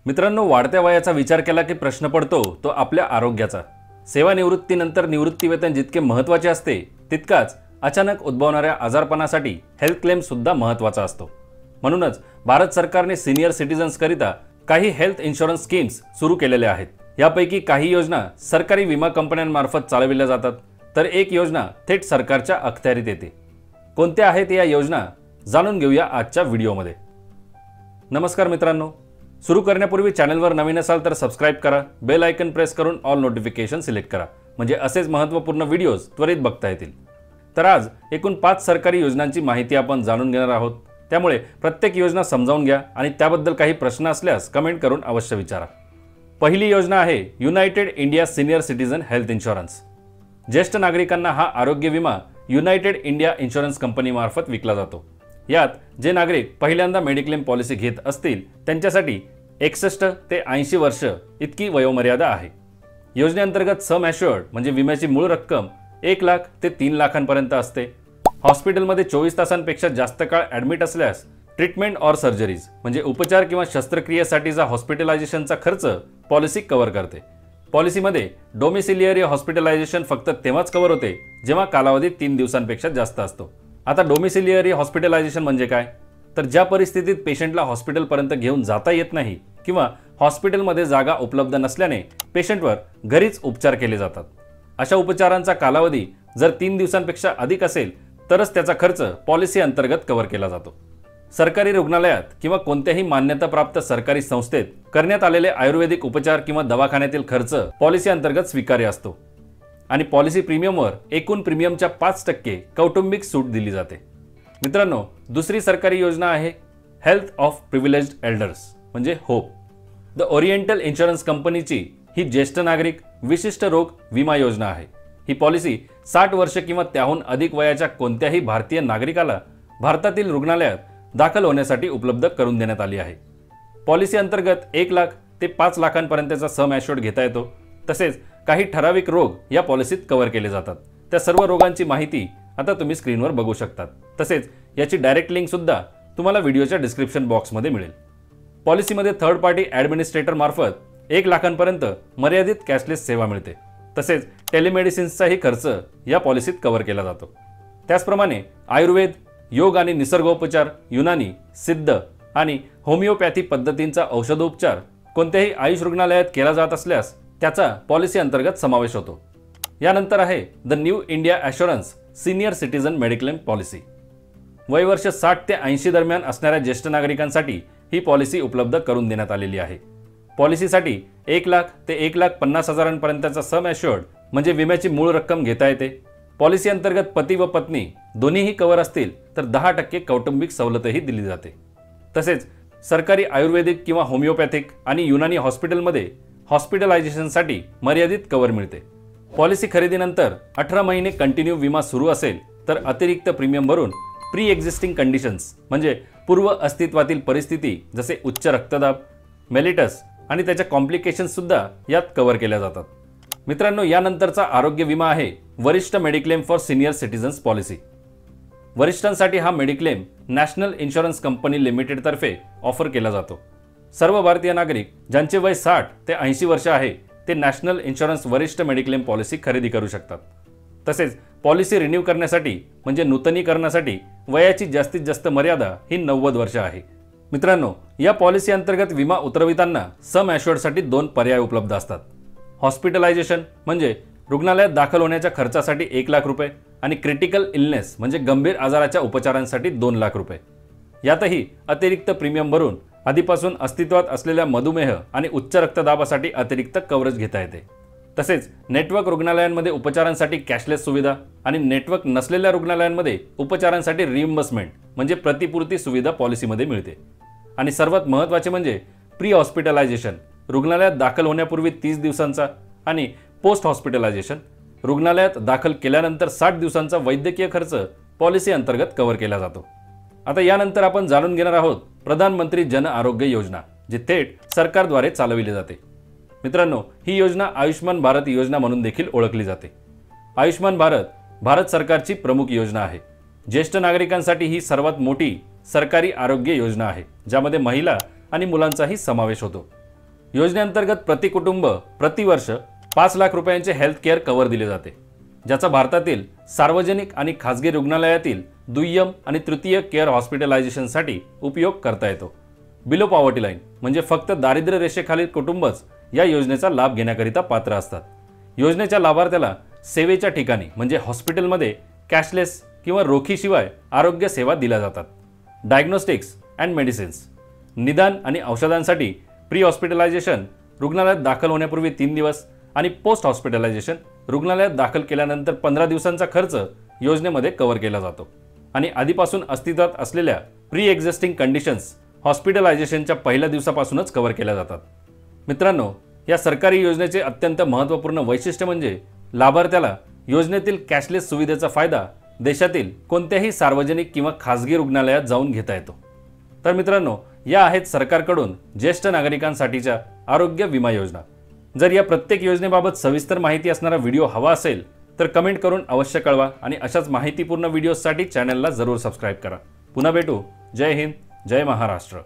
मित्रांनो, वाढत्या वयाचा विचार केला की प्रश्न पडतो तो आपल्या आरोग्याचा। सेवानिवृत्तीनंतर निवृत्तीवेतन जितके महत्त्वाचे असते तितकाच अचानक उद्भवणाऱ्या आजारपणासाठी हेल्थ क्लेम सुद्धा महत्त्वाचा असतो। म्हणूनच भारत सरकारने सिनियर सिटीजन्स करिता काही हेल्थ इन्शुरन्स स्कीम्स सुरू केलेल्या आहेत। यापैकी काही योजना सरकारी विमा कंपन्यांमार्फत चालविल्या जातात, तर एक योजना थेट सरकारच्या अखत्यारीत येते। कोणत्या आहेत या योजना जाणून घेऊया आजच्या व्हिडिओमध्ये। नमस्कार मित्रांनो, सुरू करण्यापूर्वी चॅनलवर नवीन असाल तर सबस्क्राइब करा, बेल आयकन प्रेस करून ऑल नोटिफिकेशन सिलेक्ट करा, म्हणजे असेच महत्त्वपूर्ण व्हिडिओज त्वरित बघता येतील। तर आज एकूण 5 सरकारी योजनांची माहिती आपण जाणून घेणार आहोत, त्यामुळे प्रत्येक योजना समजावून घ्या आणि त्याबद्दल काही प्रश्न असल्यास कमेंट करून अवश्य विचारा। पहिली योजना आहे United India senior citizen health insurance. ज्येष्ठ नागरिकांना हा आरोग्य विमा युनायटेड इंडिया इन्शुरन्स कंपनीमार्फत विकला जातो। यात जे नागरिक पहिल्यांदा मेडिक्लेम पॉलिसी घेत असतील त्यांच्यासाठी 61 ते 80 वर्ष इतकी वयोमर्यादा आहे। योजनेअंतर्गत सम ॲश्युअर्ड म्हणजे विम्याची मूळ रक्कम 1 लाख ते 3 लाखांपर्यंत असते। हॉस्पिटलमध्ये 24 तासांपेक्षा जास्त काळ ॲडमिट असल्यास ट्रीटमेंट ऑर सर्जरीज म्हणजे उपचार किंवा शस्त्रक्रियेसाठीचा हॉस्पिटलायझेशनचा खर्च पॉलिसी कव्हर करते। पॉलिसीमध्ये डोमिसिलियरी हॉस्पिटलायझेशन फक्त तेव्हाच कव्हर होते जेव्हा कालावधी 3 दिवसांपेक्षा जास्त असतो। आता डोमिसिलियरी हॉस्पिटलायझेशन म्हणजे काय? तर ज्या परिस्थितीत पेशंटला हॉस्पिटलपर्यंत घेऊन जाता येत नाही किंवा हॉस्पिटलमध्ये जागा उपलब्ध नसल्याने पेशंटवर घरीच उपचार केले जातात, अशा उपचारांचा कालावधी जर 3 दिवसांपेक्षा अधिक असेल तरच त्याचा खर्च पॉलिसी अंतर्गत कव्हर केला जातो। सरकारी रुग्णालयात किंवा कोणत्याही मान्यताप्राप्त सरकारी संस्थेत करण्यात आलेले आयुर्वेदिक उपचार किंवा दवाखान्यातील खर्च पॉलिसी अंतर्गत स्वीकार्य असतो आणि पॉलिसी प्रीमियमवर एकूण प्रीमियमच्या 5% कौटुंबिक सूट दिली जाते। मित्रांनो, दुसरी सरकारी योजना आहे हेल्थ ऑफ प्रिव्हिलेज्ड एल्डर्स म्हणजे होप। द ओरिएंटल इन्शुरन्स कंपनीची ही ज्येष्ठ नागरिक विशिष्ट रोग विमा योजना आहे। ही पॉलिसी 60 वर्ष किंवा त्याहून अधिक वयाच्या कोणत्याही भारतीय नागरिकाला भारतातील रुग्णालयात दाखल होण्यासाठी उपलब्ध करून देण्यात आली आहे। पॉलिसी अंतर्गत 1 लाख ते 5 लाखांपर्यंतचा सम ॲश्युअर्ड घेता येतो। तसेच काही ठराविक रोग या पॉलिसीत कव्हर केले जातात। त्या सर्व रोगांची माहिती आता तुम्ही स्क्रीनवर बघू शकतात। तसेच याची डायरेक्ट लिंक सुद्धा तुम्हाला व्हिडिओच्या डिस्क्रिप्शन बॉक्समध्ये मिळेल। पॉलिसीमध्ये थर्ड पार्टी ॲडमिनिस्ट्रेटर मार्फत 1 लाखांपर्यंत मर्यादित कॅशलेस सेवा मिळते। तसेच टेलिमेडिसिन्सचाही खर्च या पॉलिसीत कव्हर केला जातो। त्याचप्रमाणे आयुर्वेद, योग आणि निसर्गोपचार, युनानी, सिद्ध आणि होमिओपॅथी पद्धतींचा औषधोपचार कोणत्याही आयुष रुग्णालयात केला जात असल्यास त्याचा पॉलिसी अंतर्गत समावेश होतो। यानंतर आहे the new India assurance senior citizen mediclaim policy. वयवर्ष 60 ते 80 दरम्यान असणाऱ्या ज्येष्ठ नागरिकांसाठी ही पॉलिसी उपलब्ध करून देण्यात आलेली आहे। पॉलिसीसाठी 1 लाख ते 1,50,000पर्यंतचा सम ॲश्युअर्ड म्हणजे विम्याची मूळ रक्कम घेता येते। पॉलिसी अंतर्गत पती व पत्नी दोन्हीही कव्हर असतील तर 10% कौटुंबिक सवलतही दिली जाते। तसेच सरकारी आयुर्वेदिक किंवा होमिओपॅथिक आणि युनानी हॉस्पिटलमध्ये हॉस्पिटलायझेशनसाठी मर्यादित कव्हर मिळते। पॉलिसी खरेदीनंतर 18 महिने कंटिन्यू विमा सुरू असेल तर अतिरिक्त प्रीमियम भरून प्री एक्झिस्टिंग कंडिशन्स म्हणजे पूर्व अस्तित्वातील परिस्थिती जसे उच्च रक्तदाब, मेलिटस आणि त्याच्या कॉम्प्लिकेशन्स सुद्धा यात कव्हर केल्या जातात। मित्रांनो, यानंतरचा आरोग्य विमा आहे वरिष्ठ mediclaim for senior citizens policy. वरिष्ठांसाठी हा mediclaim national insurance company limited तर्फे ऑफर केला जातो। सर्व भारतीय नागरिक ज्यांचे वय 60 ते 80 वर्ष आहे ते नॅशनल इन्शुरन्स वरिष्ठ मेडिक्लेम पॉलिसी खरेदी करू शकतात। तसेच पॉलिसी रिन्यू करण्यासाठी म्हणजे नूतनीकरणासाठी वयाची जास्तीत जास्त मर्यादा ही 90 वर्ष आहे। मित्रांनो, या पॉलिसी अंतर्गत विमा उतरविताना सम ॲश्युअर्डसाठी 2 पर्याय उपलब्ध असतात। हॉस्पिटलायझेशन म्हणजे रुग्णालयात दाखल होण्याच्या खर्चासाठी 1 लाख रुपये आणि क्रिटिकल इलनेस म्हणजे गंभीर आजाराच्या उपचारांसाठी 2 लाख रुपये। यातही अतिरिक्त प्रीमियम भरून आधीपासून अस्तित्वात असलेल्या मधुमेह आणि उच्च रक्तदाबासाठी अतिरिक्त कव्हरेज घेता येते। तसेच नेटवर्क रुग्णालयांमध्ये उपचारांसाठी कॅशलेस सुविधा आणि नेटवर्क नसलेल्या रुग्णालयांमध्ये उपचारांसाठी रिइंबर्समेंट म्हणजे प्रतिपूर्ती सुविधा पॉलिसीमध्ये मिळते। आणि सर्वात महत्त्वाचे म्हणजे प्री हॉस्पिटलायझेशन रुग्णालयात दाखल होण्यापूर्वी 30 दिवसांचा आणि पोस्ट हॉस्पिटलायझेशन रुग्णालयात दाखल केल्यानंतर 60 दिवसांचा वैद्यकीय खर्च पॉलिसी अंतर्गत कव्हर केला जातो। आता यानंतर आपण जाणून घेणार आहोत प्रधानमंत्री जन आरोग्य योजना, जी थेट सरकारद्वारे चालविली जाते। मित्रांनो, ही योजना आयुष्मान भारत योजना म्हणून देखील ओळखली जाते। आयुष्मान भारत भारत सरकारची प्रमुख योजना आहे। ज्येष्ठ नागरिकांसाठी ही सर्वात मोठी सरकारी आरोग्य योजना आहे, ज्यामध्ये महिला आणि मुलांचाही समावेश होतो। योजनेअंतर्गत प्रति कुटुंब प्रतिवर्ष 5 लाख रुपयांचे हेल्थ केअर कव्हर दिले जाते, ज्याचा भारतातील सार्वजनिक आणि खासगी रुग्णालयातील दुय्यम आणि तृतीय केअर हॉस्पिटलायझेशनसाठी उपयोग करता येतो. बिलो पॉवर्टी लाईन म्हणजे फक्त दारिद्र्य रेषेखालील कुटुंबच या योजनेचा लाभ घेण्याकरिता पात्र असतात. योजनेच्या लाभार्थ्याला सेवेच्या ठिकाणी म्हणजे हॉस्पिटलमध्ये कॅशलेस किंवा रोखीशिवाय आरोग्य सेवा दिल्या जातात. डायग्नोस्टिक्स अँड मेडिसिन्स, निदान आणि औषधांसाठी प्री हॉस्पिटलायझेशन, रुग्णालयात दाखल होण्यापूर्वी 3 दिवस आणि पोस्ट हॉस्पिटलायझेशन, रुग्णालयात दाखल केल्यानंतर 15 दिवसांचा खर्च योजनेमध्ये कव्हर केला जातो. आणि आधीपासून अस्तित्वात असलेल्या प्री एक्झिस्टिंग कंडिशन्स हॉस्पिटलायझेशनच्या पहिल्या दिवसापासूनच कव्हर केल्या जातात. मित्रांनो, या सरकारी योजनेचे अत्यंत महत्त्वपूर्ण वैशिष्ट्य म्हणजे लाभार्थ्याला योजनेतील कॅशलेस सुविधेचा फायदा देशातील कोणत्याही सार्वजनिक किंवा खासगी रुग्णालयात जाऊन घेता येतो. तर मित्रांनो, या आहेत सरकारकडून ज्येष्ठ नागरिकांसाठीच्या आरोग्य विमा योजना. जर या प्रत्येक योजनेबाबत सविस्तर माहिती असणारा व्हिडिओ हवा असेल तर कमेंट करून अवश्य कळवा आणि अशाच माहितीपूर्ण व्हिडिओसाठी चॅनलला जरूर सबस्क्राईब करा. पुन्हा भेटू. जय हिंद, जय महाराष्ट्र.